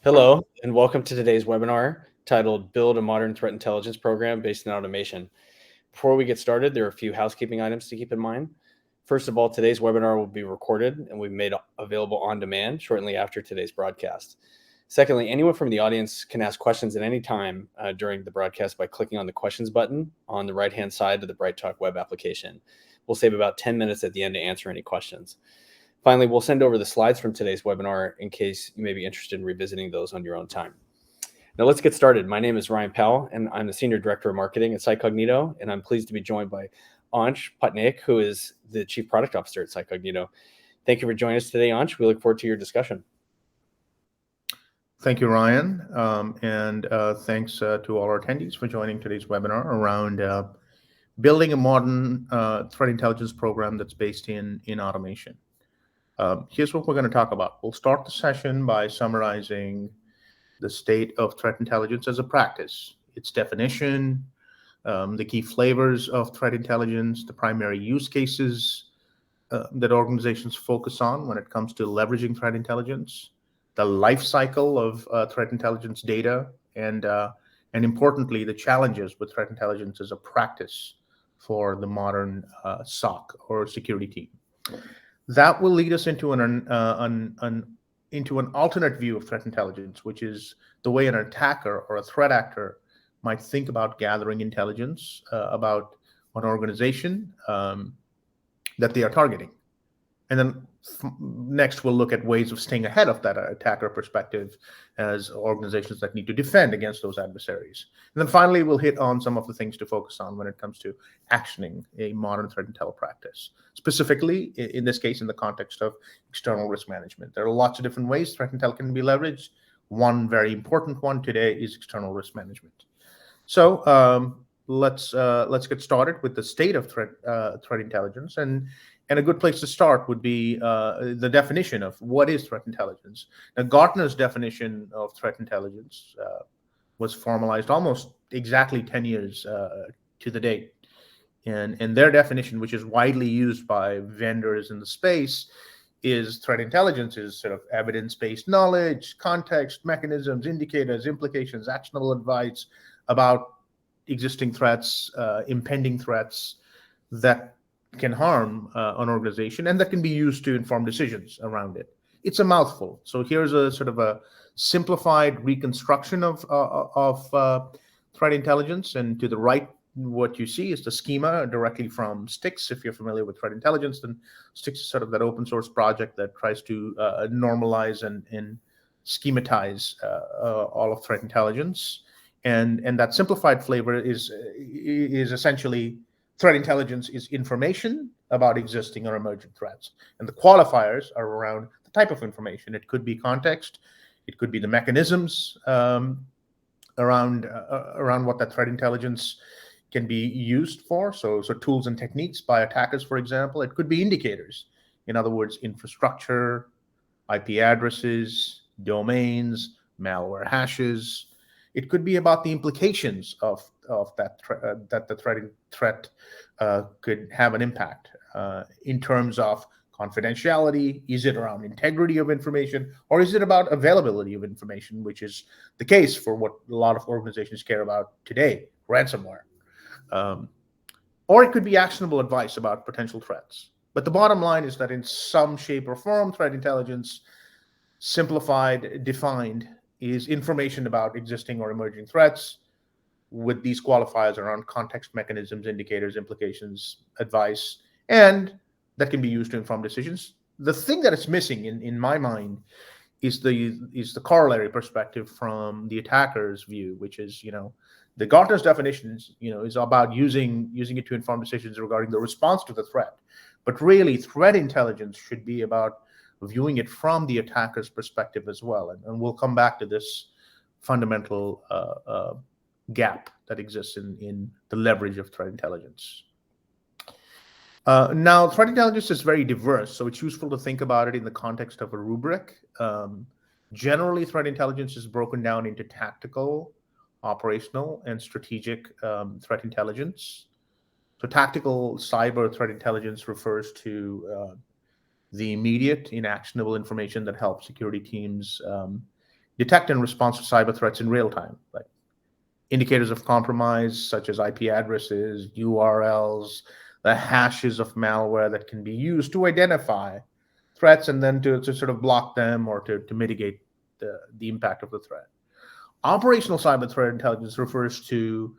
Hello, and welcome to today's webinar titled Build a Modern Threat Intelligence Program Based in Automation. Before we get started, there are a few housekeeping items to keep in mind. First of all, today's webinar will be recorded and we've made available on demand shortly after today's broadcast. Secondly, anyone from the audience can ask questions at any time during the broadcast by clicking on the questions button on the right-hand side of the BrightTalk web application. We'll save about 10 minutes at the end to answer any questions. Finally, we'll send over the slides from today's webinar in case you may be interested in revisiting those on your own time. Now let's get started. My name is Ryan Powell, and I'm the Senior Director of Marketing at CyCognito, and I'm pleased to be joined by Ansh Patnaik, who is the Chief Product Officer at CyCognito. Thank you for joining us today, Ansh. We look forward to your discussion. Thank you, Ryan, and thanks to all our attendees for joining today's webinar around building a modern threat intelligence program that's based in automation. Here's what we're going to talk about. We'll start the session by summarizing the state of threat intelligence as a practice, its definition, the key flavors of threat intelligence, the primary use cases that organizations focus on when it comes to leveraging threat intelligence, the life cycle of threat intelligence data, and importantly, the challenges with threat intelligence as a practice for the modern SOC or security team. That will lead us into an alternate view of threat intelligence, which is the way an attacker or a threat actor might think about gathering intelligence about an organization that they are targeting. And then next, we'll look at ways of staying ahead of that attacker perspective as organizations that need to defend against those adversaries. And then finally, we'll hit on some of the things to focus on when it comes to actioning a modern threat intel practice. Specifically, in this case, in the context of external risk management. There are lots of different ways threat intel can be leveraged. One very important one today is external risk management. So let's get started with the state of threat intelligence. And a good place to start would be the definition of what is threat intelligence. Now, Gartner's definition of threat intelligence was formalized almost exactly 10 years to the date. And their definition, which is widely used by vendors in the space, is threat intelligence is sort of evidence-based knowledge, context, mechanisms, indicators, implications, actionable advice about existing threats, impending threats that can harm an organization and that can be used to inform decisions around it. It's a mouthful. So here's a sort of a simplified reconstruction of threat intelligence. And to the right, what you see is the schema directly from STIX. If you're familiar with threat intelligence, then STIX is sort of that open source project that tries to normalize and schematize all of threat intelligence. And that simplified flavor is essentially threat intelligence is information about existing or emerging threats. And the qualifiers are around the type of information. It could be context. It could be the mechanisms around what that threat intelligence can be used for. So tools and techniques by attackers, for example. It could be indicators. In other words, infrastructure, IP addresses, domains, malware hashes. It could be about the implications of that the threat could have an impact in terms of confidentiality. Is it around integrity of information, or is it about availability of information, which is the case for what a lot of organizations care about today, ransomware. Or it could be actionable advice about potential threats. But the bottom line is that in some shape or form, threat intelligence, simplified, defined, is information about existing or emerging threats with these qualifiers around context, mechanisms, indicators, implications, advice, and that can be used to inform decisions. The thing that is missing in my mind is the corollary perspective from the attacker's view, which is, the Gartner's definition is about using it to inform decisions regarding the response to the threat. But really, threat intelligence should be about viewing it from the attacker's perspective as well. And we'll come back to this fundamental gap that exists in the leverage of threat intelligence. Now, threat intelligence is very diverse, so it's useful to think about it in the context of a rubric. Generally, threat intelligence is broken down into tactical, operational, and strategic threat intelligence. So tactical cyber threat intelligence refers to the immediate, inactionable information that helps security teams detect and respond to cyber threats in real time, like indicators of compromise such as IP addresses, URLs, the hashes of malware that can be used to identify threats and then to sort of block them or to mitigate the impact of the threat. Operational cyber threat intelligence refers to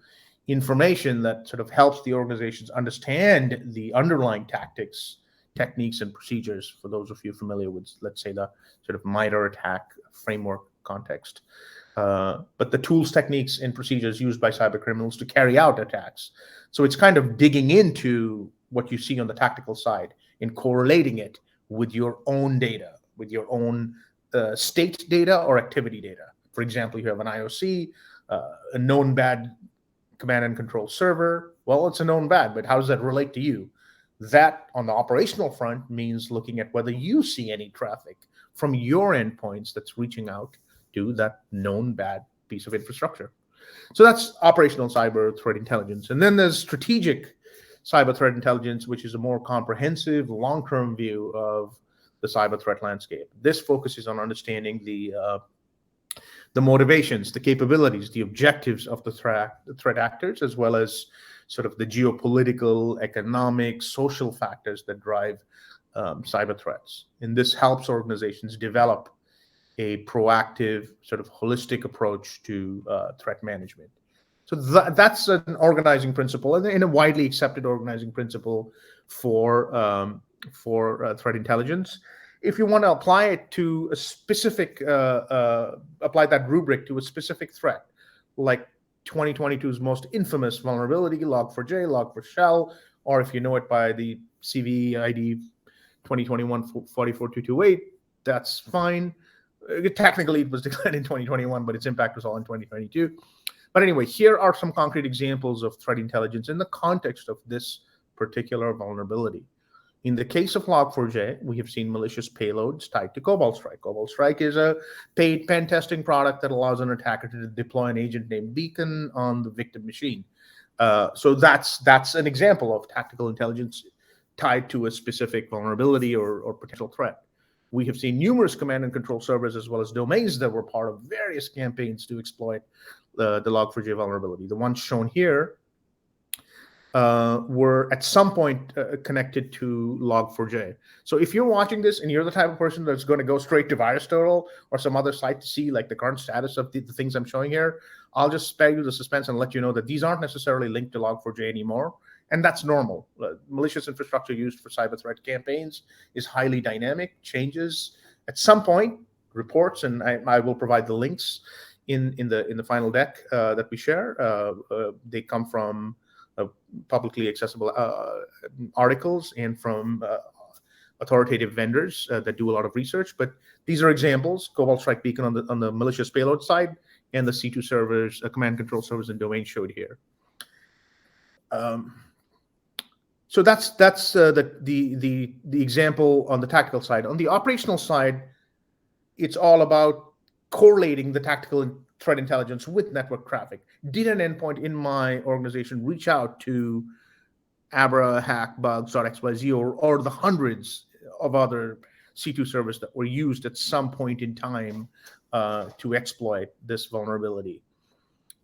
information that sort of helps the organizations understand the underlying tactics, techniques, and procedures. For those of you familiar with, let's say, the sort of MITRE attack framework context. But the tools, techniques, and procedures used by cyber criminals to carry out attacks. So it's kind of digging into what you see on the tactical side and correlating it with your own data, with your own state data or activity data. For example, you have an IOC, a known bad command and control server. Well, it's a known bad, but how does that relate to you? That on the operational front means looking at whether you see any traffic from your endpoints that's reaching out to that known bad piece of infrastructure. So that's operational cyber threat intelligence. And then there's strategic cyber threat intelligence, which is a more comprehensive, long-term view of the cyber threat landscape. This focuses on understanding the motivations, the capabilities, the objectives of the threat actors, as well as sort of the geopolitical, economic, social factors that drive cyber threats. And this helps organizations develop a proactive, sort of holistic approach to threat management. So that's an organizing principle, and a widely accepted organizing principle for threat intelligence. If you want to apply it to a specific, apply that rubric to a specific threat, like 2022's most infamous vulnerability, Log4j, Log4Shell, or if you know it by the CVE ID 2021-44228, that's fine. Technically, it was declared in 2021, but its impact was all in 2022. But anyway, here are some concrete examples of threat intelligence in the context of this particular vulnerability. In the case of Log4j, we have seen malicious payloads tied to Cobalt Strike. Cobalt Strike is a paid pen testing product that allows an attacker to deploy an agent named Beacon on the victim machine. So that's an example of tactical intelligence tied to a specific vulnerability or potential threat. We have seen numerous command and control servers as well as domains that were part of various campaigns to exploit the Log4j vulnerability. The ones shown here were at some point connected to Log4j. So if you're watching this and you're the type of person that's going to go straight to VirusTotal or some other site to see like the current status of the things I'm showing here, I'll just spare you the suspense and let you know that these aren't necessarily linked to Log4j anymore. And that's normal. Malicious infrastructure used for cyber threat campaigns is highly dynamic, changes at some point, reports, and I will provide the links in the final deck that we share. They come from publicly accessible articles and from authoritative vendors that do a lot of research. But these are examples: Cobalt Strike Beacon on the malicious payload side, and the C2 servers, command control servers and domains showed here. So that's the example on the tactical side. On the operational side, it's all about correlating the tactical threat intelligence with network traffic. Did an endpoint in my organization reach out to Abra, Hack, Bugs.xyz, or the hundreds of other C2 servers that were used at some point in time to exploit this vulnerability?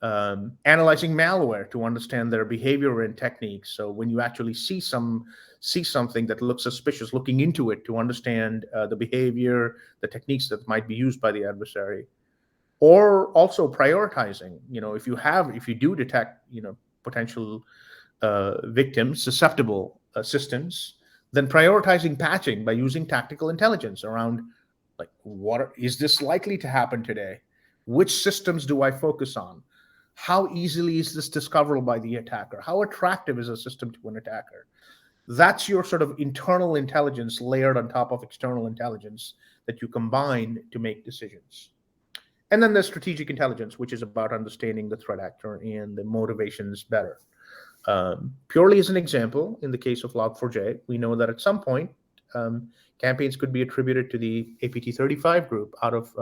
Analyzing malware to understand their behavior and techniques. So when you actually see something that looks suspicious, looking into it to understand the behavior, the techniques that might be used by the adversary, or also prioritizing. If you do detect potential victims, susceptible systems, then prioritizing patching by using tactical intelligence around like is this likely to happen today? Which systems do I focus on? How easily is this discoverable by the attacker? How attractive is a system to an attacker? That's your sort of internal intelligence layered on top of external intelligence that you combine to make decisions. And then there's strategic intelligence, which is about understanding the threat actor and the motivations better. Purely as an example, in the case of Log4j, we know that at some point, campaigns could be attributed to the APT35 group out of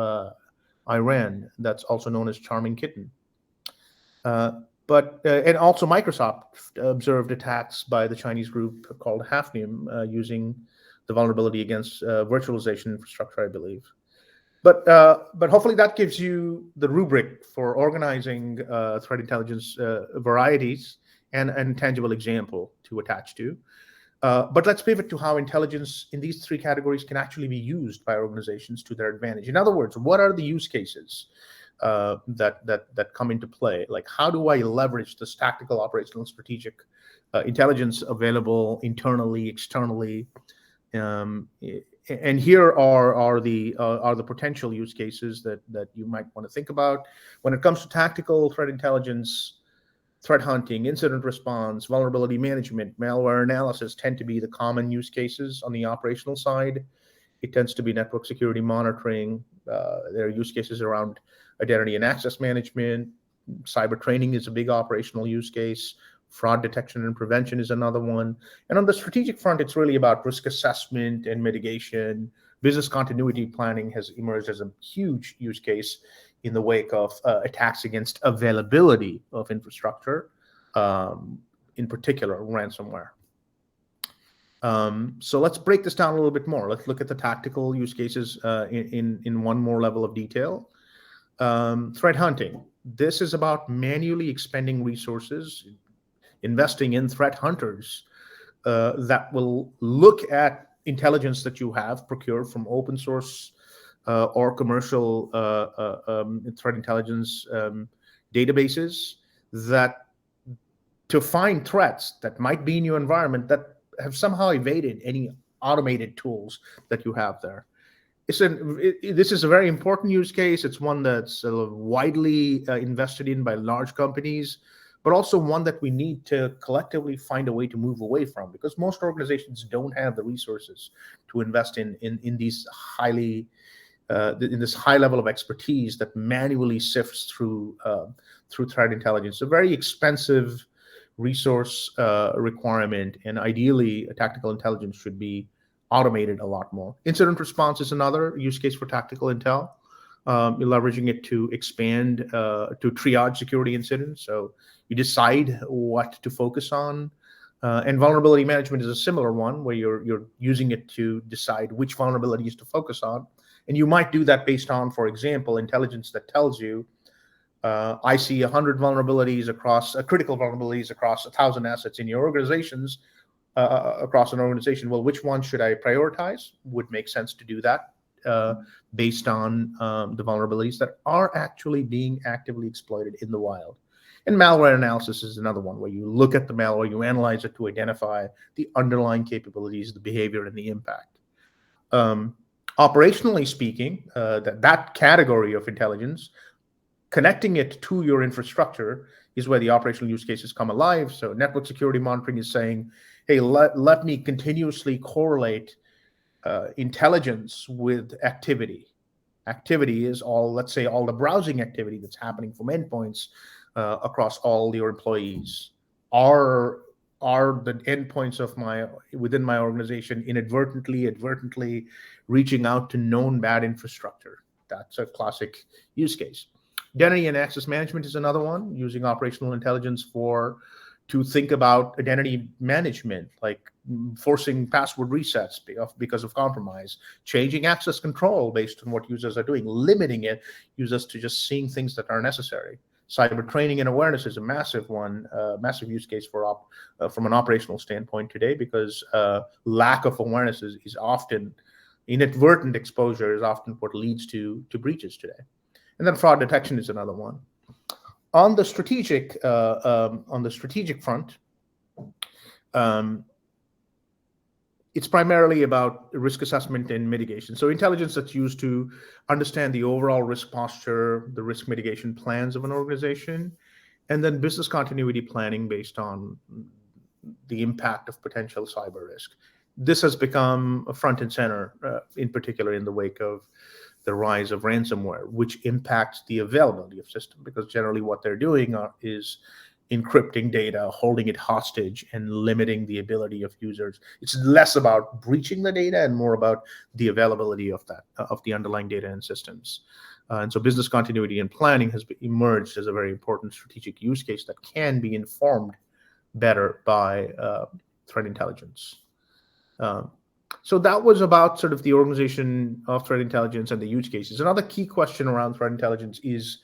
Iran, that's also known as Charming Kitten. And also Microsoft observed attacks by the Chinese group called Hafnium using the vulnerability against virtualization infrastructure, I believe. But hopefully that gives you the rubric for organizing threat intelligence varieties and tangible example to attach to. But let's pivot to how intelligence in these three categories can actually be used by organizations to their advantage. In other words, what are the use cases that come into play? Like, how do I leverage this tactical, operational, strategic intelligence available internally, externally? And here are the potential use cases that you might want to think about when it comes to tactical threat intelligence. Threat hunting, incident response, vulnerability management, malware analysis tend to be the common use cases. On the operational side, it tends to be network security monitoring. There are use cases around identity and access management. Cyber training is a big operational use case. Fraud detection and prevention is another one. And on the strategic front, it's really about risk assessment and mitigation. Business continuity planning has emerged as a huge use case in the wake of attacks against availability of infrastructure, in particular ransomware. So let's break this down a little bit more. Let's look at the tactical use cases in one more level of detail. Threat hunting. This is about manually expending resources, investing in threat hunters that will look at intelligence that you have procured from open source or commercial threat intelligence databases that to find threats that might be in your environment that have somehow evaded any automated tools that you have there. This is a very important use case. It's one that's widely invested in by large companies, but also one that we need to collectively find a way to move away from, because most organizations don't have the resources to invest in these in this high level of expertise that manually sifts through threat intelligence. A very expensive resource requirement, and ideally, a tactical intelligence should be automated a lot more. Incident response is another use case for tactical intel. You're leveraging it to expand to triage security incidents. So you decide what to focus on. And vulnerability management is a similar one, where you're using it to decide which vulnerabilities to focus on. And you might do that based on, for example, intelligence that tells you, I see 100 vulnerabilities across critical vulnerabilities across 1,000 assets in your organizations, across an organization. Well, which one should I prioritize? Would make sense to do that based on the vulnerabilities that are actually being actively exploited in the wild. And malware analysis is another one, where you look at the malware, you analyze it to identify the underlying capabilities, the behavior, and the impact. Operationally speaking, that category of intelligence, connecting it to your infrastructure is where the operational use cases come alive. So network security monitoring is saying, hey, let me continuously correlate intelligence with activity. Activity is let's say all the browsing activity that's happening from endpoints across all your employees. Are the endpoints within my organization advertently reaching out to known bad infrastructure? That's a classic use case. Identity and access management is another one, using operational intelligence to think about identity management, like forcing password resets because of compromise, changing access control based on what users are doing, limiting users to just seeing things that are necessary. Cyber training and awareness is a massive one, massive use case from an operational standpoint today, because lack of awareness is often, inadvertent exposure is often what leads to breaches today. And then fraud detection is another one. On the strategic front, it's primarily about risk assessment and mitigation. So intelligence that's used to understand the overall risk posture, the risk mitigation plans of an organization, and then business continuity planning based on the impact of potential cyber risk. This has become a front and center, in particular in the wake of the rise of ransomware, which impacts the availability of system, because generally what they're doing is encrypting data, holding it hostage, and limiting the ability of users. It's less about breaching the data and more about the availability of the underlying data and systems. And so business continuity and planning has emerged as a very important strategic use case that can be informed better by threat intelligence. So that was about sort of the organization of threat intelligence and the use cases. Another key question around threat intelligence is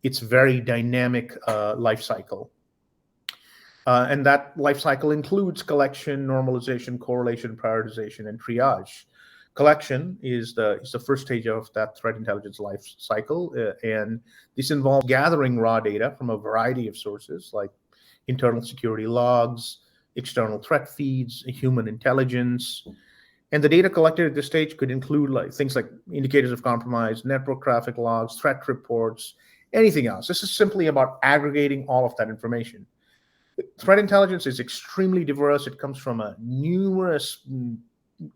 its very dynamic life cycle. And that life cycle includes collection, normalization, correlation, prioritization, and triage. Collection is the first stage of that threat intelligence life cycle, and this involves gathering raw data from a variety of sources like internal security logs, external threat feeds, human intelligence. And the data collected at this stage could include like things like indicators of compromise, network traffic logs, threat reports, anything else. This is simply about aggregating all of that information. Threat intelligence is extremely diverse. It comes from a numerous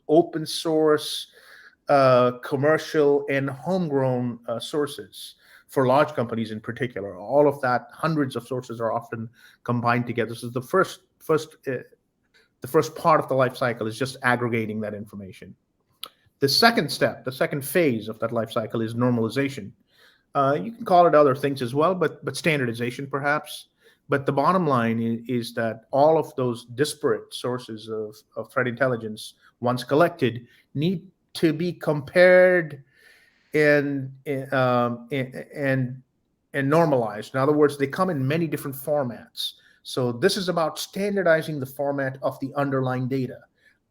open source, commercial, and homegrown sources for large companies in particular. All of that, hundreds of sources are often combined together. So the first part of the life cycle is just aggregating that information. The second step, the second phase of that life cycle is normalization. You can call it other things as well, but standardization perhaps. But the bottom line is that all of those disparate sources of threat intelligence, once collected, need to be compared and normalized. In other words, they come in many different formats. So this is about standardizing the format of the underlying data: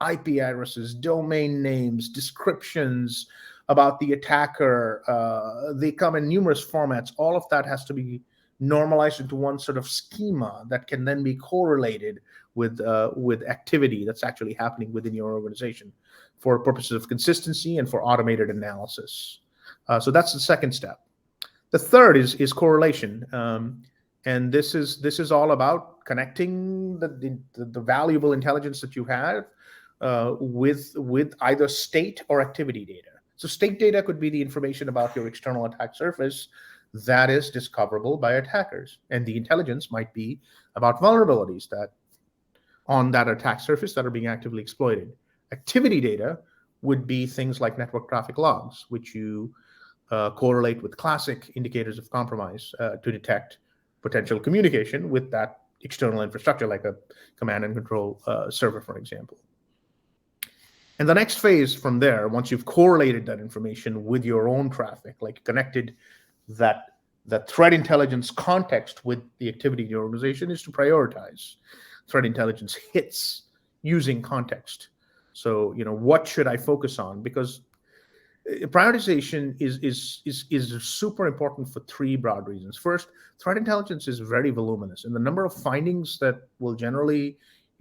IP addresses, domain names, descriptions about the attacker. They come in numerous formats. All of that has to be normalized into one sort of schema that can then be correlated with activity that's actually happening within your organization for purposes of consistency and for automated analysis. So that's the second step. The third is correlation, and this is all about connecting the valuable intelligence that you have with either state or activity data. So state data could be the information about your external attack surface that is discoverable by attackers, and the intelligence might be about vulnerabilities that on that attack surface that are being actively exploited. Activity data would be things like network traffic logs, which you correlate with classic indicators of compromise to detect potential communication with that external infrastructure, like a command and control server, for example. And the next phase from there, once you've correlated that information with your own traffic, like connected that threat intelligence context with the activity in your organization, is to prioritize threat intelligence hits using context. So, what should I focus on? Because prioritization is super important for three broad reasons. First, threat intelligence is very voluminous, and the number of findings that you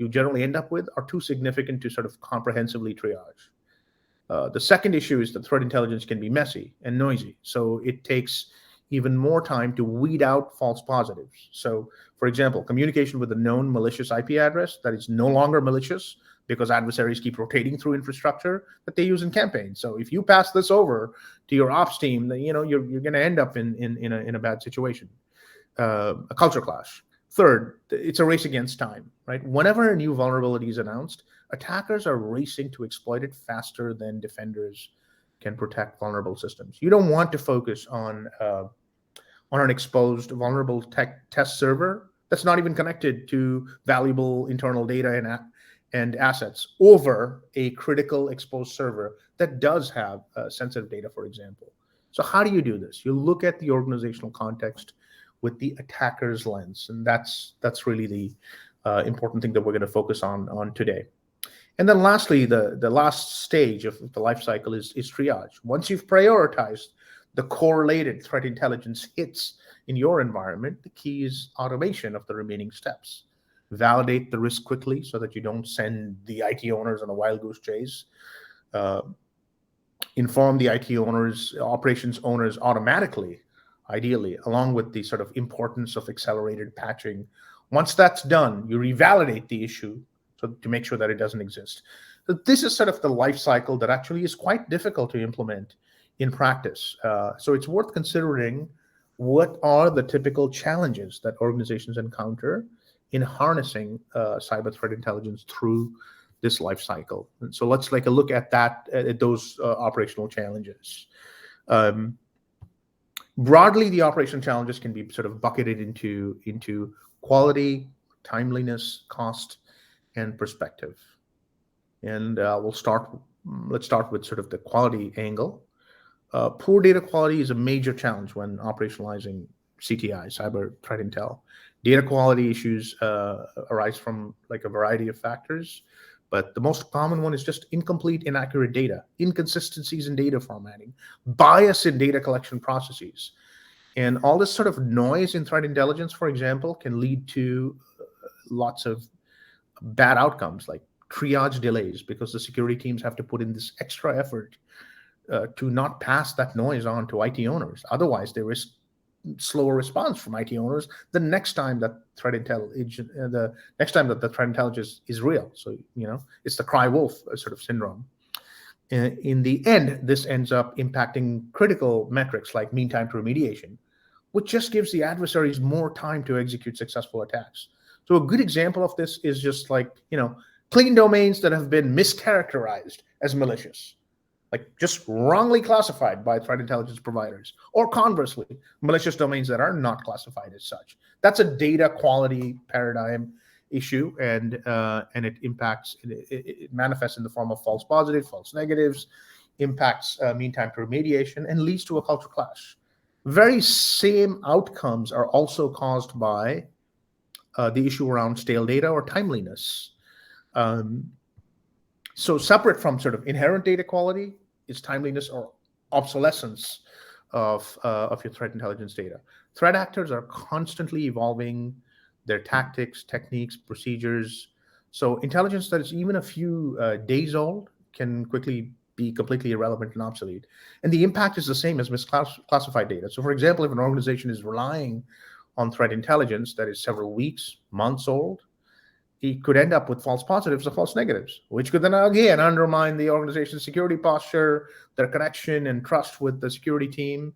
generally end up with are too significant to sort of comprehensively triage. The second issue is that threat intelligence can be messy and noisy, so it takes even more time to weed out false positives. So, for example, communication with a known malicious IP address that is no longer malicious because adversaries keep rotating through infrastructure that they use in campaigns. So if you pass this over to your ops team, then you're going to end up in a bad situation, a culture clash. Third, it's a race against time, right? Whenever a new vulnerability is announced, attackers are racing to exploit it faster than defenders can protect vulnerable systems. You don't want to focus on an exposed vulnerable test server that's not even connected to valuable internal data and assets over a critical exposed server that does have sensitive data, for example. So how do you do this? You look at the organizational context with the attacker's lens, and that's really the important thing that we're going to focus on today. And then lastly, the last stage of the life cycle is triage. Once you've prioritized the correlated threat intelligence hits in your environment, the key is automation of the remaining steps. Validate the risk quickly so that you don't send the IT owners on a wild goose chase. Inform the IT owners, operations owners automatically, ideally, along with the sort of importance of accelerated patching. Once that's done, you revalidate the issue to make sure that it doesn't exist. So this is sort of the life cycle that actually is quite difficult to implement in practice. So it's worth considering what are the typical challenges that organizations encounter in harnessing cyber threat intelligence through this life cycle. And so let's take a look at those operational challenges. Broadly, the operational challenges can be sort of bucketed into quality, timeliness, cost, and perspective. And we'll start let's start with sort of the quality angle. Poor data quality is a major challenge when operationalizing CTI, cyber threat intel. Data quality issues arise from like a variety of factors, but the most common one is just incomplete, inaccurate data, inconsistencies in data formatting, bias in data collection processes. And all this sort of noise in threat intelligence, for example, can lead to lots of bad outcomes like triage delays because the security teams have to put in this extra effort to not pass that noise on to IT owners. Otherwise, they risk slower response from IT owners the next time that the next time that the threat intelligence is real. So it's the cry wolf sort of syndrome. In the end, this ends up impacting critical metrics like mean time to remediation, which just gives the adversaries more time to execute successful attacks. So a good example of this is just like clean domains that have been mischaracterized as malicious, like just wrongly classified by threat intelligence providers, or conversely, malicious domains that are not classified as such. That's a data quality paradigm issue, and it impacts. It manifests in the form of false positives, false negatives, impacts mean time to remediation, and leads to a culture clash. Very same outcomes are also caused by the issue around stale data or timeliness. So separate from sort of inherent data quality is timeliness or obsolescence of your threat intelligence data. Threat actors are constantly evolving their tactics, techniques, procedures. So intelligence that is even a few days old can quickly be completely irrelevant and obsolete. And the impact is the same as misclassified data. So for example, if an organization is relying on threat intelligence that is several weeks, months old, it could end up with false positives or false negatives, which could then again undermine the organization's security posture, their connection and trust with the security team.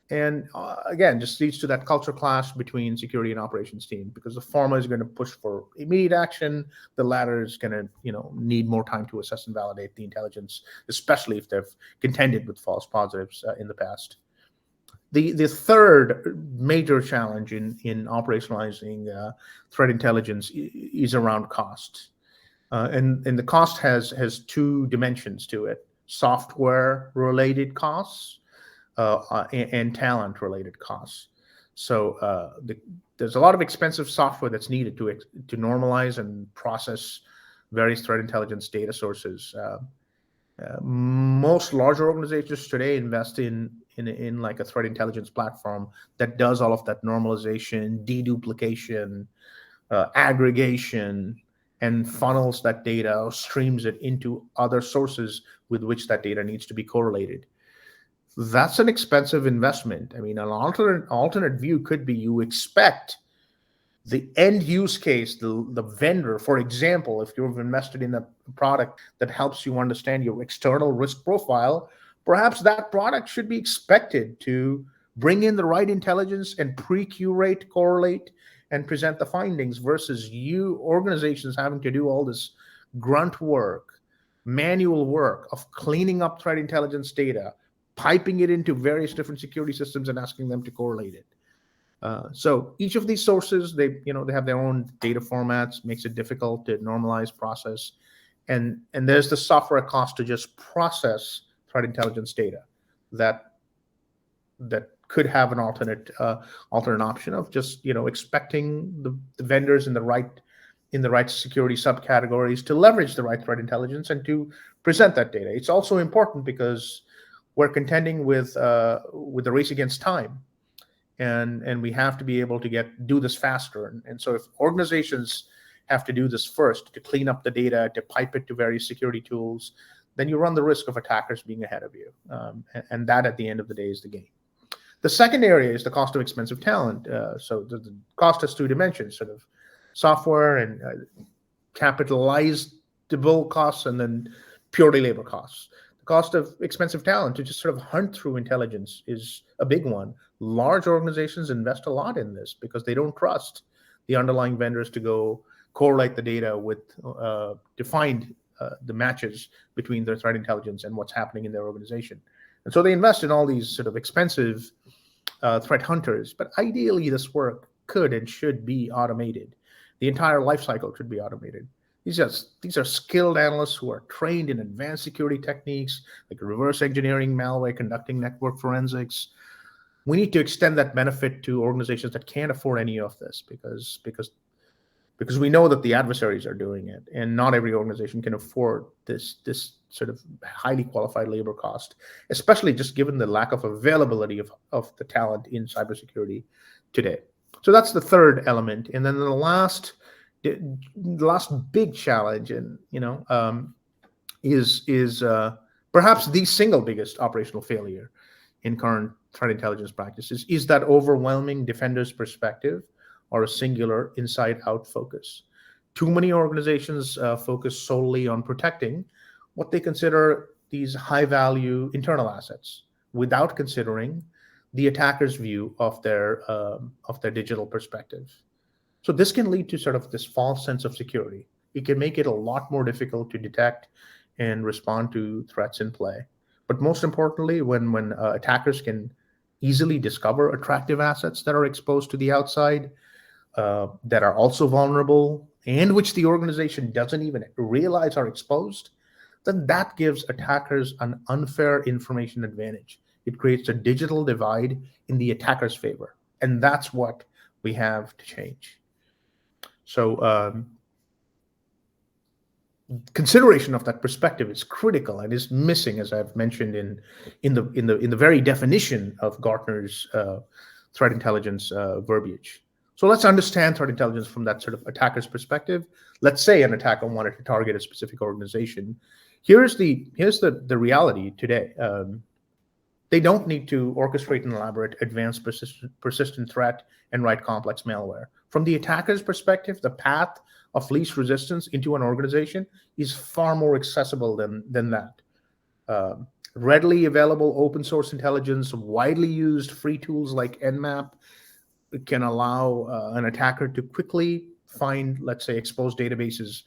And again, just leads to that culture clash between security and operations team, because the former is going to push for immediate action. The latter is going to, need more time to assess and validate the intelligence, especially if they've contended with false positives in the past. The third major challenge in operationalizing threat intelligence is around cost, and the cost has two dimensions to it: software related costs and talent related costs. So there's a lot of expensive software that's needed to normalize and process various threat intelligence data sources. Most larger organizations today invest in like a threat intelligence platform that does all of that normalization, deduplication, aggregation, and funnels that data or streams it into other sources with which that data needs to be correlated. That's an expensive investment. I mean, an alternate view could be you expect the end use case, the vendor, for example, if you've invested in a product that helps you understand your external risk profile, perhaps that product should be expected to bring in the right intelligence and pre-curate, correlate, and present the findings, versus you organizations having to do all this grunt work, manual work of cleaning up threat intelligence data, piping it into various different security systems and asking them to correlate it. So each of these sources, they have their own data formats, makes it difficult to normalize, process, and there's the software cost to just process threat intelligence data that could have an alternate option of just expecting the vendors in the right security subcategories to leverage the right threat intelligence and to present that data. It's also important because we're contending with the race against time. And we have to be able to do this faster. And so if organizations have to do this first, to clean up the data, to pipe it to various security tools, then you run the risk of attackers being ahead of you. And that, at the end of the day, is the game. The second area is the cost of expensive talent. So the cost has two dimensions, sort of software and capitalizable costs, and then purely labor costs. Cost of expensive talent to just sort of hunt through intelligence is a big one. Large organizations invest a lot in this because they don't trust the underlying vendors to go correlate the data with to find the matches between their threat intelligence and what's happening in their organization. And so they invest in all these sort of expensive threat hunters. But ideally, this work could and should be automated. The entire life cycle should be automated. These are skilled analysts who are trained in advanced security techniques like reverse engineering malware, conducting network forensics. We need to extend that benefit to organizations that can't afford any of this, because we know that the adversaries are doing it, and not every organization can afford this sort of highly qualified labor cost, especially just given the lack of availability of the talent in cybersecurity today. So that's the third element, and then the last big challenge, and is perhaps the single biggest operational failure in current threat intelligence practices, is that overwhelming defender's perspective or a singular inside-out focus. Too many organizations focus solely on protecting what they consider these high-value internal assets, without considering the attacker's view of their digital perspective. So this can lead to sort of this false sense of security. It can make it a lot more difficult to detect and respond to threats in play. But most importantly, when attackers can easily discover attractive assets that are exposed to the outside, that are also vulnerable, and which the organization doesn't even realize are exposed, then that gives attackers an unfair information advantage. It creates a digital divide in the attacker's favor. And that's what we have to change. So consideration of that perspective is critical and is missing, as I've mentioned, in the very definition of Gartner's threat intelligence verbiage. So let's understand threat intelligence from that sort of attacker's perspective. Let's say an attacker wanted to target a specific organization. Here's the reality today. They don't need to orchestrate an elaborate, advanced, persistent threat and write complex malware. From the attacker's perspective, the path of least resistance into an organization is far more accessible than that. Readily available open source intelligence, widely used free tools like Nmap can allow an attacker to quickly find, let's say, exposed databases,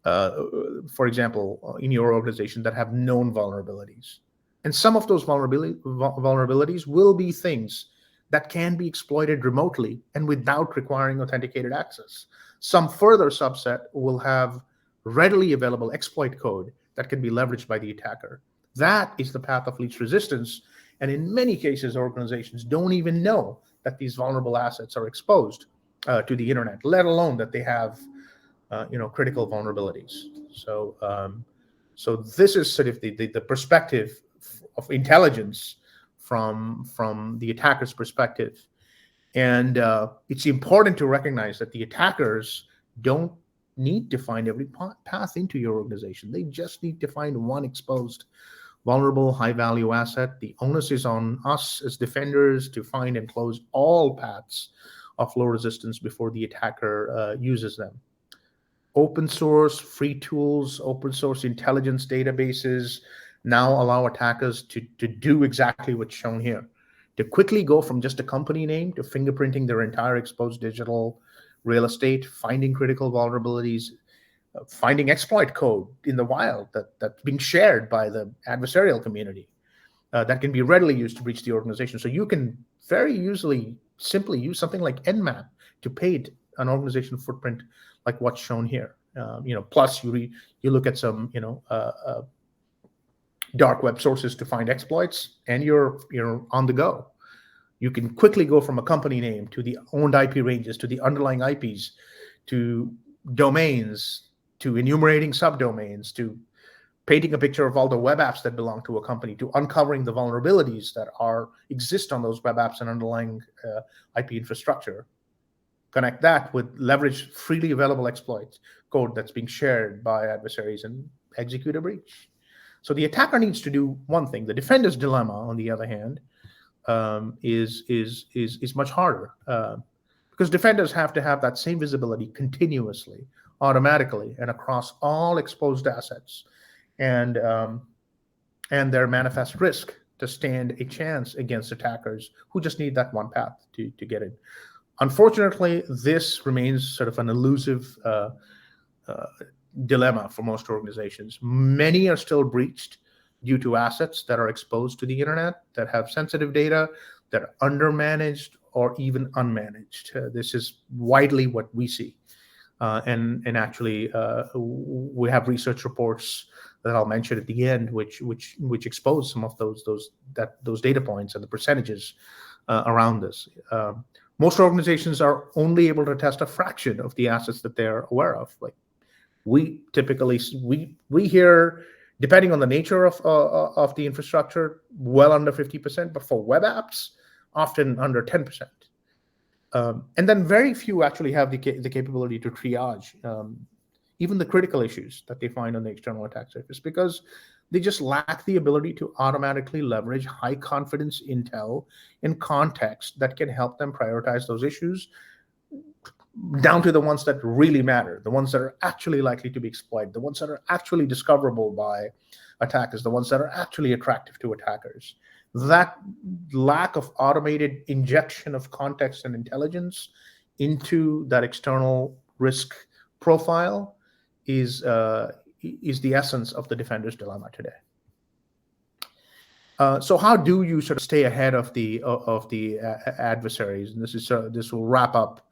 for example, in your organization that have known vulnerabilities. And some of those vulnerabilities will be things that can be exploited remotely and without requiring authenticated access. Some further subset will have readily available exploit code that can be leveraged by the attacker. That is the path of least resistance. And in many cases, organizations don't even know that these vulnerable assets are exposed to the internet, let alone that they have critical vulnerabilities. So this is sort of the perspective of intelligence from the attacker's perspective. And it's important to recognize that the attackers don't need to find every path into your organization. They just need to find one exposed, vulnerable, high-value asset. The onus is on us as defenders to find and close all paths of low resistance before the attacker uses them. Open source, free tools, open source intelligence databases now allow attackers to do exactly what's shown here, to quickly go from just a company name to fingerprinting their entire exposed digital real estate, finding critical vulnerabilities, finding exploit code in the wild that's being shared by the adversarial community that can be readily used to breach the organization. So you can very simply use something like Nmap to paint an organization footprint like what's shown here. Plus you look at some dark web sources to find exploits, and you're on the go. You can quickly go from a company name to the owned IP ranges, to the underlying IPs, to domains, to enumerating subdomains, to painting a picture of all the web apps that belong to a company, to uncovering the vulnerabilities that exist on those web apps and underlying IP infrastructure. Connect that with leverage freely available exploits code that's being shared by adversaries and execute a breach. So the attacker needs to do one thing. The defender's dilemma, on the other hand, is much harder because defenders have to have that same visibility continuously, automatically, and across all exposed assets, and their manifest risk to stand a chance against attackers who just need that one path to get in. Unfortunately, this remains sort of an elusive dilemma for most organizations. Many are still breached due to assets that are exposed to the internet, that have sensitive data, that are undermanaged or even unmanaged. This is widely what we see. And actually, we have research reports that I'll mention at the end, which expose some of those data points and the percentages around this. Most organizations are only able to test a fraction of the assets that they're aware of. Like we typically we hear, depending on the nature of the infrastructure, well under 50%, but for web apps, often under 10%. And then very few actually have the capability to triage even the critical issues that they find on the external attack surface, because they just lack the ability to automatically leverage high confidence intel and context that can help them prioritize those issues down to the ones that really matter, the ones that are actually likely to be exploited, the ones that are actually discoverable by attackers, the ones that are actually attractive to attackers. That lack of automated injection of context and intelligence into that external risk profile is the essence of the defender's dilemma today. So how do you sort of stay ahead of the adversaries? And this will wrap up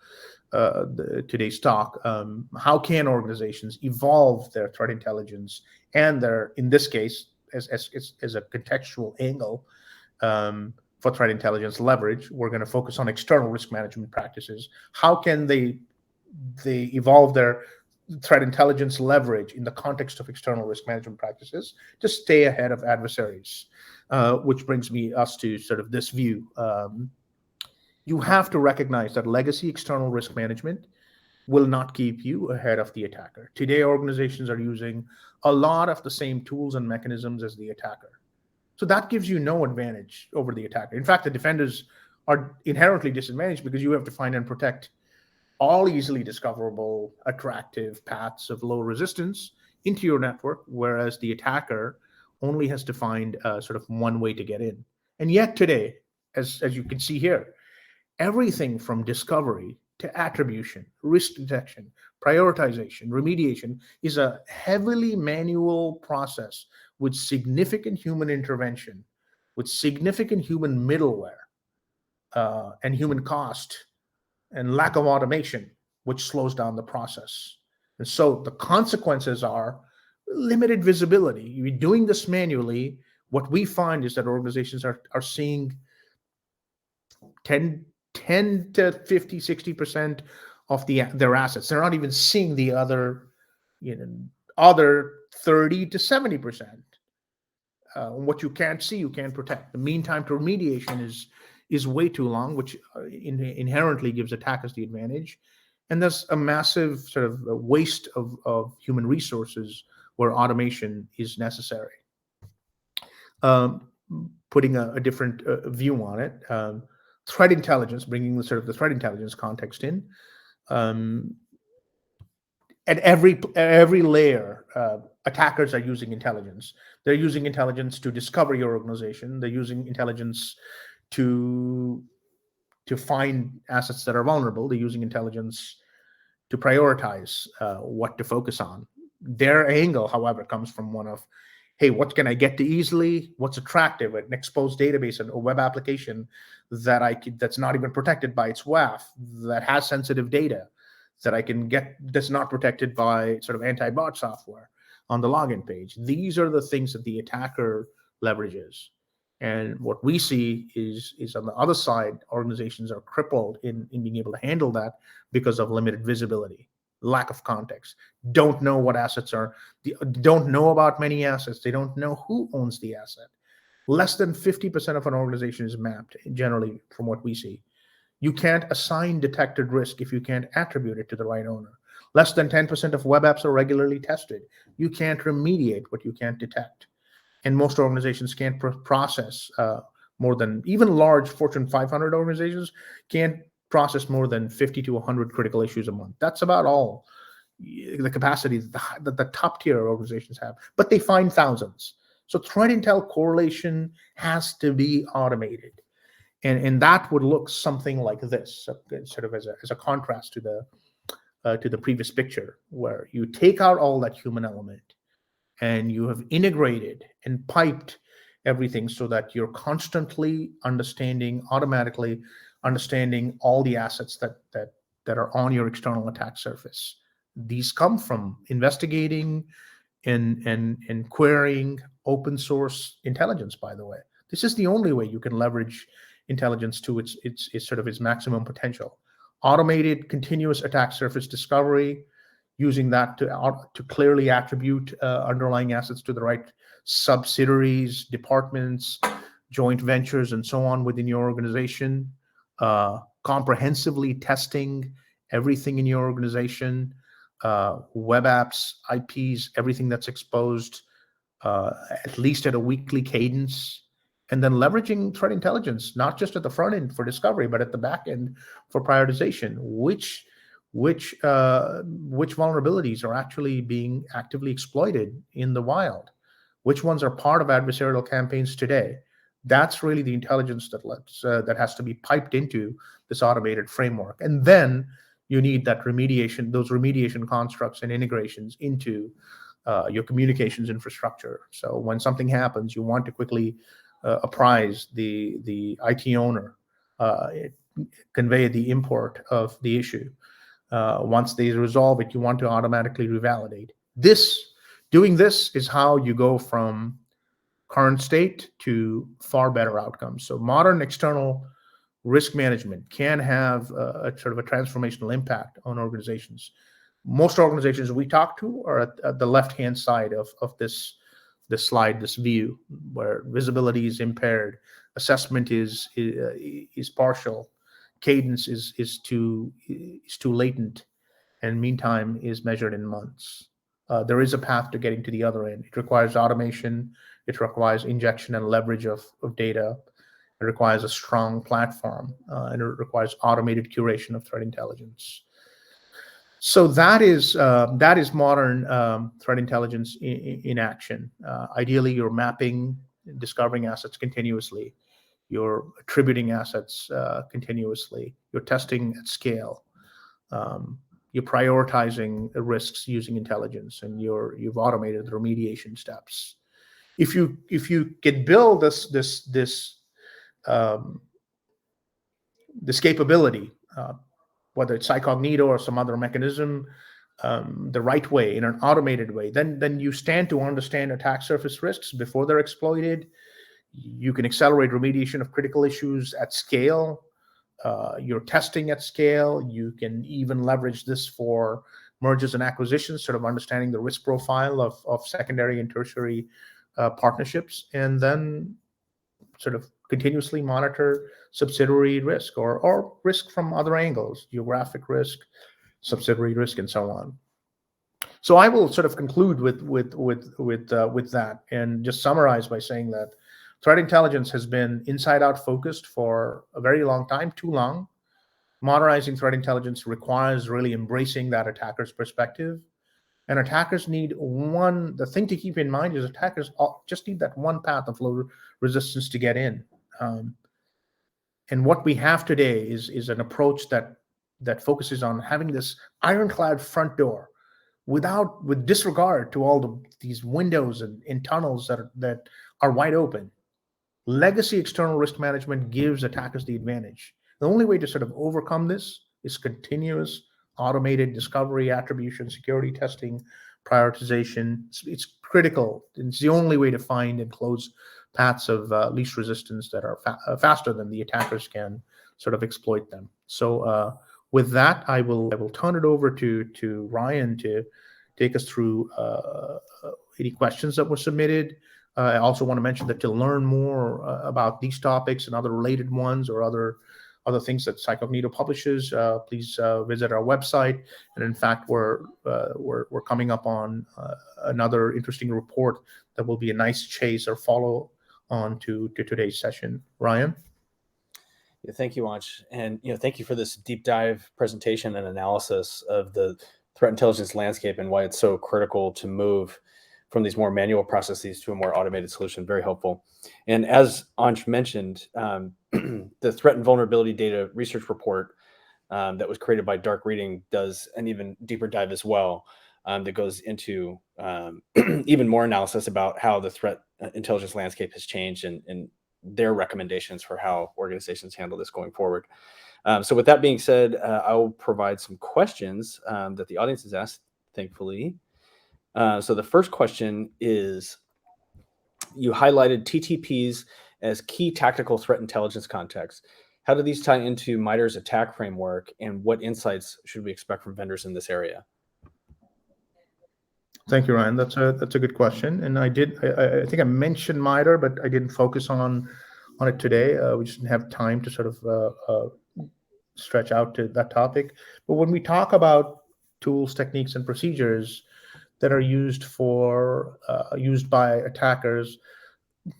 today's talk. How can organizations evolve their threat intelligence and their, in this case, as a contextual angle for threat intelligence leverage? We're going to focus on external risk management practices. How can they evolve their threat intelligence leverage in the context of external risk management practices to stay ahead of adversaries? Which brings us to sort of this view. You have to recognize that legacy external risk management will not keep you ahead of the attacker. Today, organizations are using a lot of the same tools and mechanisms as the attacker. So that gives you no advantage over the attacker. In fact, the defenders are inherently disadvantaged because you have to find and protect all easily discoverable, attractive paths of low resistance into your network, whereas the attacker only has to find sort of one way to get in. And yet today, as you can see here, everything from discovery to attribution, risk detection, prioritization, remediation is a heavily manual process with significant human intervention, with significant human middleware and human cost and lack of automation, which slows down the process. And so the consequences are limited visibility. You're doing this manually. What we find is that organizations are seeing 10 to 50, 60% of their assets. They're not even seeing the other 30 to 70%. What you can't see, you can't protect. The mean time to remediation is way too long, which inherently gives attackers the advantage. And there's a massive sort of waste of human resources where automation is necessary. Putting a different view on it, threat intelligence, bringing the sort of the threat intelligence context in. At every layer, attackers are using intelligence. They're using intelligence to discover your organization. They're using intelligence to find assets that are vulnerable. They're using intelligence to prioritize what to focus on. Their angle, however, comes from one of, hey, what can I get to easily? What's attractive? An exposed database and a web application that's not even protected by its WAF, that has sensitive data that I can get, that's not protected by sort of anti-bot software on the login page. These are the things that the attacker leverages. And what we see is on the other side, organizations are crippled in being able to handle that because of limited visibility, lack of context, don't know what assets are, don't know about many assets, they don't know who owns the asset. Less than 50% of an organization is mapped, generally, from what we see. You can't assign detected risk if you can't attribute it to the right owner. Less than 10% of web apps are regularly tested. You can't remediate what you can't detect. And most organizations can't process more than, even large Fortune 500 organizations can't process more than 50 to 100 critical issues a month. That's about all the capacity that the top tier organizations have, but they find thousands. So threat intel correlation has to be automated. And that would look something like this, sort of as a contrast to the previous picture, where you take out all that human element and you have integrated and piped everything so that you're constantly automatically understanding all the assets that are on your external attack surface. these come from investigating and querying open source intelligence, by the way. This is the only way you can leverage intelligence to its sort of its maximum potential. Automated continuous attack surface discovery, using that to clearly attribute underlying assets to the right subsidiaries, departments, joint ventures, and so on within your organization. Comprehensively testing everything in your organization, web apps, IPs, everything that's exposed, at least at a weekly cadence. And then leveraging threat intelligence, not just at the front end for discovery, but at the back end for prioritization. Which vulnerabilities are actually being actively exploited in the wild? Which ones are part of adversarial campaigns today? That's really the intelligence that has to be piped into this automated framework. And then you need that remediation, those remediation constructs and integrations into your communications infrastructure. So when something happens, you want to quickly apprise the IT owner, convey the import of the issue. Once they resolve it, you want to automatically revalidate. Doing this is how you go from current state to far better outcomes. So modern external risk management can have a sort of a transformational impact on organizations. Most organizations we talk to are at the left-hand side of this slide, this view, where visibility is impaired, assessment is partial, cadence is too latent, and meantime is measured in months. There is a path to getting to the other end. It requires automation. It requires injection and leverage of data. It requires a strong platform, and it requires automated curation of threat intelligence. So that is modern threat intelligence in action. Ideally, you're mapping, discovering assets continuously. You're attributing assets continuously. You're testing at scale. You're prioritizing risks using intelligence, and you've automated the remediation steps. If you can build this capability, whether it's CyCognito or some other mechanism, the right way, in an automated way, then you stand to understand attack surface risks before they're exploited. You can accelerate remediation of critical issues at scale. You're testing at scale. You can even leverage this for mergers and acquisitions, sort of understanding the risk profile of secondary and tertiary partnerships, and then sort of continuously monitor subsidiary risk or risk from other angles, geographic risk, subsidiary risk, and so on. So I will sort of conclude with that and just summarize by saying that threat intelligence has been inside-out focused for a very long time, too long. Modernizing threat intelligence requires really embracing that attacker's perspective. And attackers need the thing to keep in mind is attackers just need that one path of low resistance to get in. And what we have today is an approach that focuses on having this ironclad front door with disregard to all these windows and tunnels that are wide open. Legacy external risk management gives attackers the advantage. The only way to sort of overcome this is continuous automated discovery, attribution, security testing, prioritization. It's critical. It's the only way to find and close paths of least resistance that are faster than the attackers can sort of exploit them. So with that, I will turn it over to Ryan to take us through any questions that were submitted. I also want to mention that to learn more about these topics and other related ones or other things that CyCognito publishes, please visit our website. And in fact, we're coming up on another interesting report that will be a nice chase or follow on to today's session. Ryan? Yeah, thank you, Ansh. And thank you for this deep dive presentation and analysis of the threat intelligence landscape and why it's so critical to move from these more manual processes to a more automated solution. Very helpful. And as Ansh mentioned, the Threat and Vulnerability Data Research Report that was created by Dark Reading does an even deeper dive as well, that goes into even more analysis about how the threat intelligence landscape has changed and their recommendations for how organizations handle this going forward. So with that being said, I will provide some questions that the audience has asked, thankfully. So the first question is, you highlighted TTPs as key tactical threat intelligence contexts. How do these tie into MITRE's attack framework, and what insights should we expect from vendors in this area? Thank you, Ryan. That's a good question, and I think I mentioned MITRE, but I didn't focus on it today. We just didn't have time to sort of stretch out to that topic. But when we talk about tools, techniques, and procedures that are used by attackers,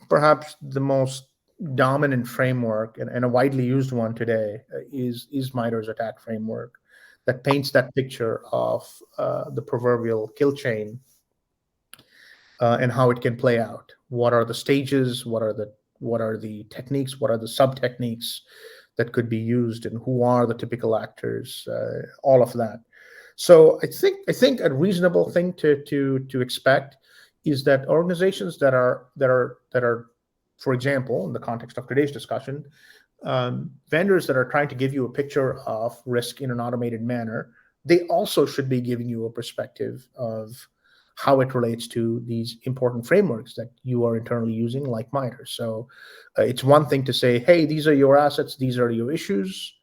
perhaps the most dominant framework and a widely used one today is MITRE's attack framework that paints that picture of the proverbial kill chain and how it can play out. What are the stages? What are the techniques? What are the sub techniques that could be used, and who are the typical actors? All of that. So I think a reasonable thing to expect is that organizations that are, for example, in the context of today's discussion, vendors that are trying to give you a picture of risk in an automated manner, they also should be giving you a perspective of how it relates to these important frameworks that you are internally using, like MITRE. So it's one thing to say, hey, these are your assets, these are your issues.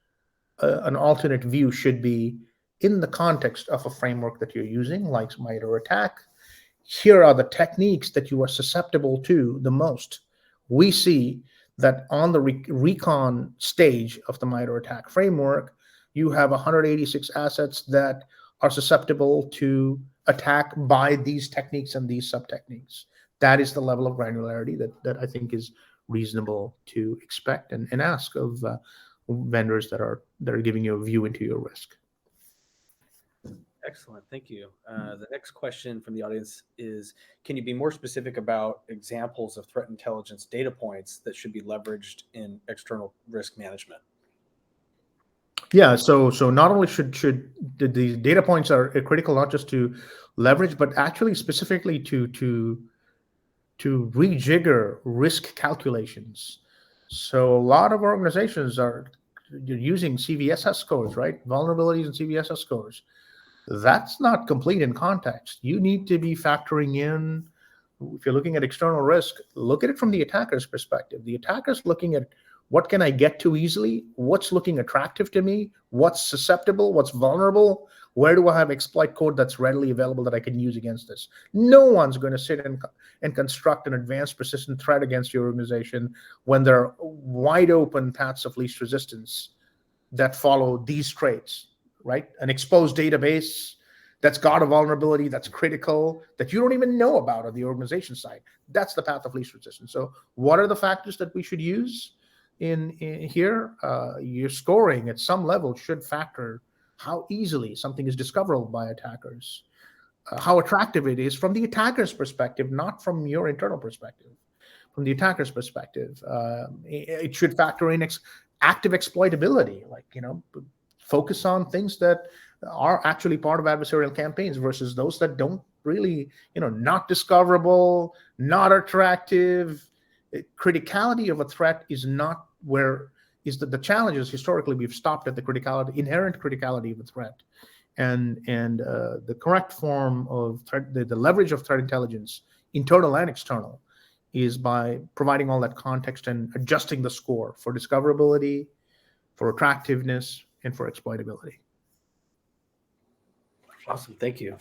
An alternate view should be, in the context of a framework that you're using, like MITRE ATT&CK, here are the techniques that you are susceptible to the most. We see that on the recon stage of the MITRE ATT&CK framework, you have 186 assets that are susceptible to attack by these techniques and these sub-techniques. That is the level of granularity that I think is reasonable to expect and ask of vendors that are giving you a view into your risk. Excellent, thank you. The next question from the audience is, can you be more specific about examples of threat intelligence data points that should be leveraged in external risk management? Yeah, so not only should the data points are critical, not just to leverage, but actually specifically to rejigger risk calculations. So a lot of organizations are using CVSS scores, right? Vulnerabilities and CVSS scores. That's not complete in context. You need to be factoring in, if you're looking at external risk, look at it from the attacker's perspective. The attacker's looking at, what can I get to easily? What's looking attractive to me? What's susceptible? What's vulnerable? Where do I have exploit code that's readily available that I can use against this? No one's going to sit and construct an advanced persistent threat against your organization when there are wide open paths of least resistance that follow these traits, right? An exposed database that's got a vulnerability that's critical that you don't even know about on the organization side. That's the path of least resistance. So what are the factors that we should use in here? Your scoring at some level should factor how easily something is discoverable by attackers, how attractive it is from the attacker's perspective, not from your internal perspective. From the attacker's perspective, it should factor in active exploitability, like, focus on things that are actually part of adversarial campaigns versus those that don't really, not discoverable, not attractive. Criticality of a threat is not where is the challenge is historically we've stopped at the inherent criticality of a threat, and the correct form of threat, the leverage of threat intelligence, internal and external, is by providing all that context and adjusting the score for discoverability, for attractiveness, and for exploitability. Awesome, thank you.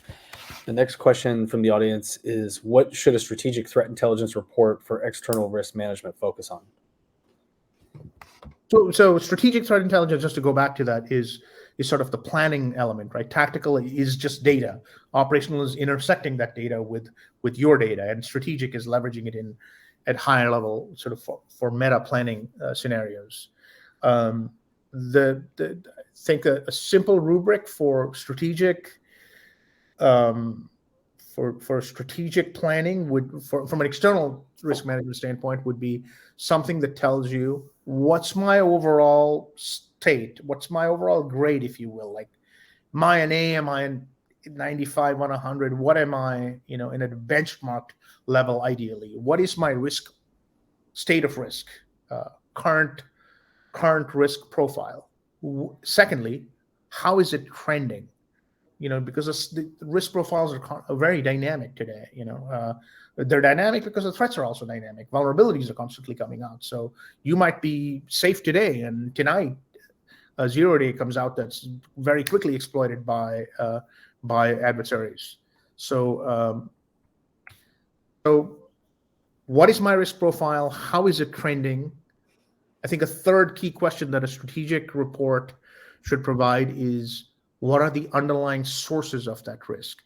The next question from the audience is, what should a strategic threat intelligence report for external risk management focus on? So strategic threat intelligence, just to go back to that, is sort of the planning element, right? Tactical is just data. Operational is intersecting that data with your data, and strategic is leveraging it at higher level, sort of for meta planning scenarios. I think a simple rubric for strategic for strategic planning from an external risk management standpoint, would be something that tells you, what's my overall state, what's my overall grade, if you will, like, am I an A, am I in 95 on 100, what am I, in a benchmarked level ideally, what is my risk, state of risk, current risk profile, Secondly, how is it trending? Because the risk profiles are very dynamic today. They're dynamic because the threats are also dynamic. Vulnerabilities are constantly coming out. So you might be safe today, and tonight a 0-day comes out that's very quickly exploited by adversaries. So what is my risk profile? How is it trending? I think a third key question that a strategic report should provide is, what are the underlying sources of that risk?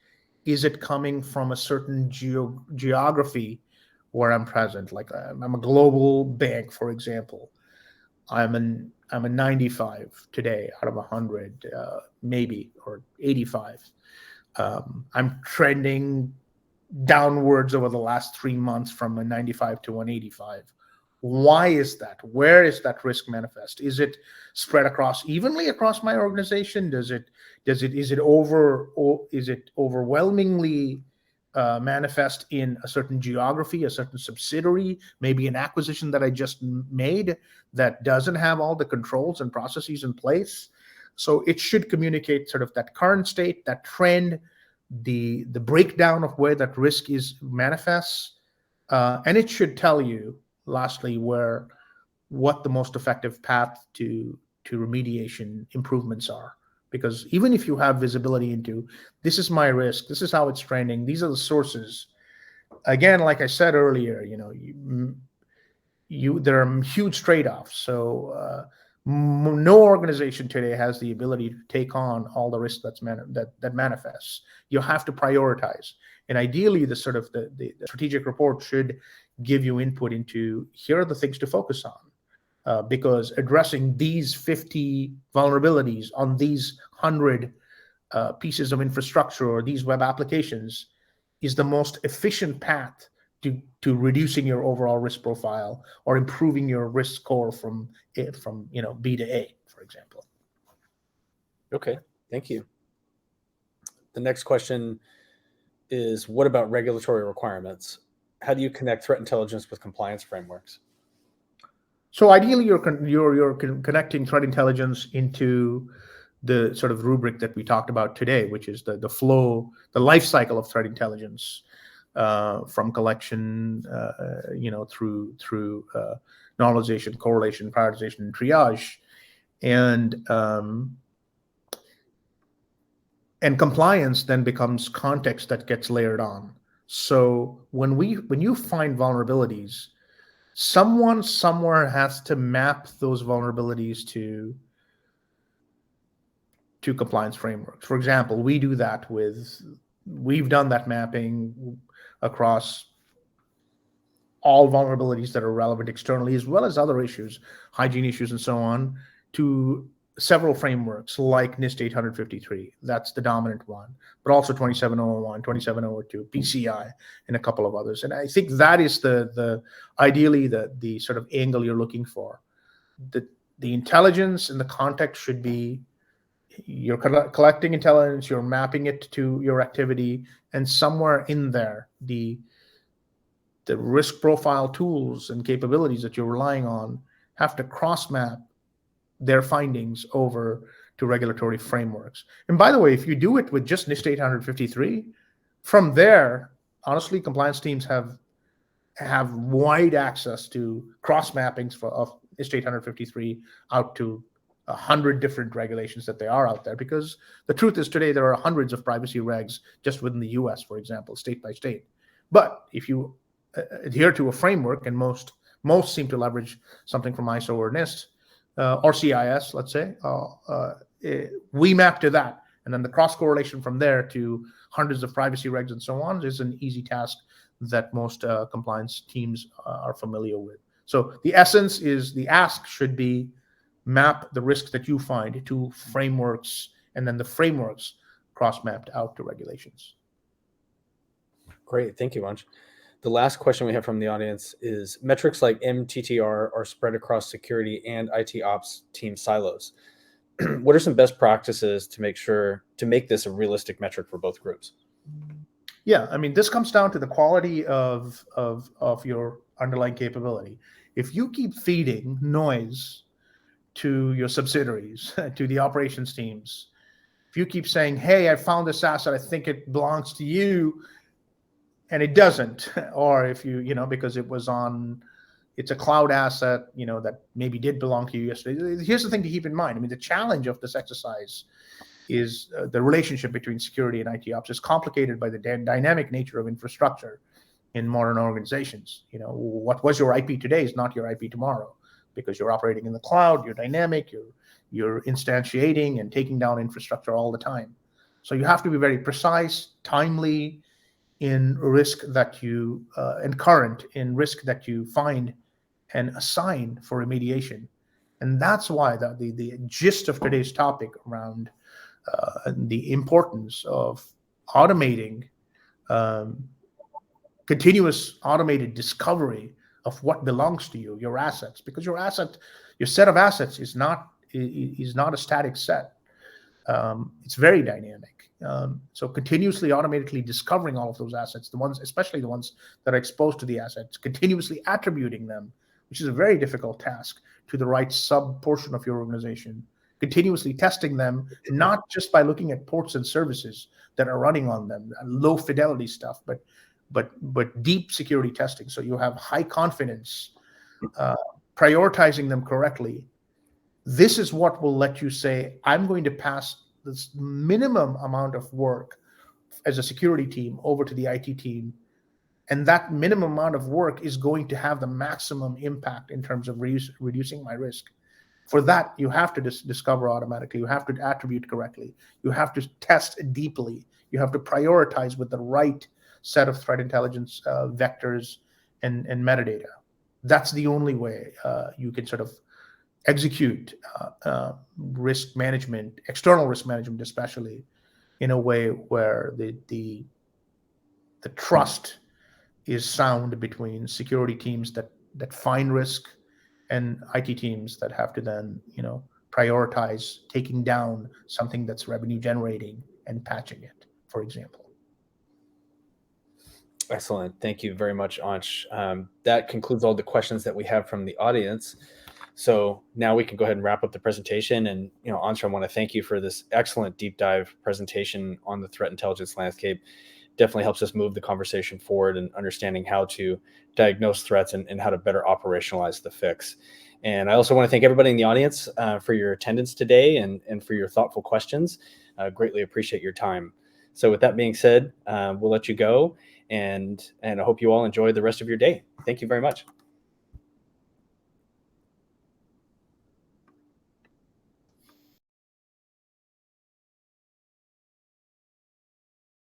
Is it coming from a certain geography where I'm present? Like I'm a global bank, for example. I'm a 95 today out of 100, maybe, or 85. I'm trending downwards over the last 3 months from a 95 to an 85. Why is that? Where is that risk manifest? Is it spread evenly across my organization? Is it overwhelmingly manifest in a certain geography, a certain subsidiary, maybe an acquisition that I just made that doesn't have all the controls and processes in place? So it should communicate sort of that current state, that trend, the breakdown of where that risk is manifests, and it should tell you, lastly, what the most effective path to remediation improvements are. Because even if you have visibility into, this is my risk, this is how it's trending, these are the sources. Again, like I said earlier, there are huge trade-offs. So no organization today has the ability to take on all the risk that manifests. You have to prioritize, and ideally, the strategic report should give you input into, here are the things to focus on, because addressing these 50 vulnerabilities on these 100 pieces of infrastructure or these web applications is the most efficient path to reducing your overall risk profile or improving your risk score from B to A, for example. Okay, thank you. The next question is, what about regulatory requirements? How do you connect threat intelligence with compliance frameworks? So ideally, you're connecting threat intelligence into the sort of rubric that we talked about today, which is the flow, the life cycle of threat intelligence, from collection, through normalization, correlation, prioritization, and triage, and compliance then becomes context that gets layered on. So when you find vulnerabilities, someone somewhere has to map those vulnerabilities to compliance frameworks. For example, we've done that mapping across all vulnerabilities that are relevant externally, as well as other issues, hygiene issues, and so on, to several frameworks like NIST 853. That's the dominant one, but also 27001, 27002, PCI, and a couple of others. And I think that is ideally the sort of angle you're looking for. The intelligence and the context should be, you're collecting intelligence, you're mapping it to your activity, and somewhere in there, the risk profile tools and capabilities that you're relying on have to cross-map their findings over to regulatory frameworks. And by the way, if you do it with just NIST 853, from there, honestly, compliance teams have wide access to cross-mappings of NIST 853 out to 100 different regulations that they are out there. Because the truth is, today there are hundreds of privacy regs just within the US, for example, state by state. But if you adhere to a framework, and most seem to leverage something from ISO or NIST, or CIS, let's say, we map to that. And then the cross-correlation from there to hundreds of privacy regs and so on is an easy task that most compliance teams are familiar with. So the essence is, the ask should be, map the risks that you find to frameworks, and then the frameworks cross-mapped out to regulations. Great, thank you, Ansh. The last question we have from the audience is, metrics like MTTR are spread across security and IT ops team silos. What are some best practices to make this a realistic metric for both groups? Yeah, I mean, this comes down to the quality of your underlying capability. If you keep feeding noise to your subsidiaries, to the operations teams. If you keep saying, hey, I found this asset, I think it belongs to you, and it doesn't, or if because it's a cloud asset, that maybe did belong to you yesterday. Here's the thing to keep in mind. I mean, the challenge of this exercise is the relationship between security and IT ops is complicated by the dynamic nature of infrastructure in modern organizations. What was your IP today is not your IP tomorrow, because you're operating in the cloud, you're dynamic, you're instantiating and taking down infrastructure all the time. So you have to be very precise, timely in risk that you and current in risk that you find and assign for remediation. And that's why the gist of today's topic around the importance of automating continuous automated discovery of what belongs to you, your assets, because your set of assets is not a static set. It's very dynamic. So continuously automatically discovering all of those assets, especially the ones that are exposed to the assets, continuously attributing them, which is a very difficult task, to the right sub portion of your organization, continuously testing them, not just by looking at ports and services that are running on them, low fidelity stuff, but deep security testing. So you have high confidence, prioritizing them correctly. This is what will let you say, I'm going to pass this minimum amount of work as a security team over to the IT team. And that minimum amount of work is going to have the maximum impact in terms of reducing my risk. For that, you have to discover automatically. You have to attribute correctly. You have to test deeply. You have to prioritize with the right set of threat intelligence vectors and metadata. That's the only way you can sort of execute risk management, external risk management especially, in a way where the trust is sound between security teams that find risk and IT teams that have to then prioritize taking down something that's revenue generating and patching it, for example. Excellent. Thank you very much, Ansh. That concludes all the questions that we have from the audience. So now we can go ahead and wrap up the presentation. And, Ansh, I want to thank you for this excellent deep dive presentation on the threat intelligence landscape. Definitely helps us move the conversation forward and understanding how to diagnose threats and how to better operationalize the fix. And I also want to thank everybody in the audience for your attendance today and for your thoughtful questions. Greatly appreciate your time. So with that being said, we'll let you go, and I hope you all enjoy the rest of your day. Thank you very much.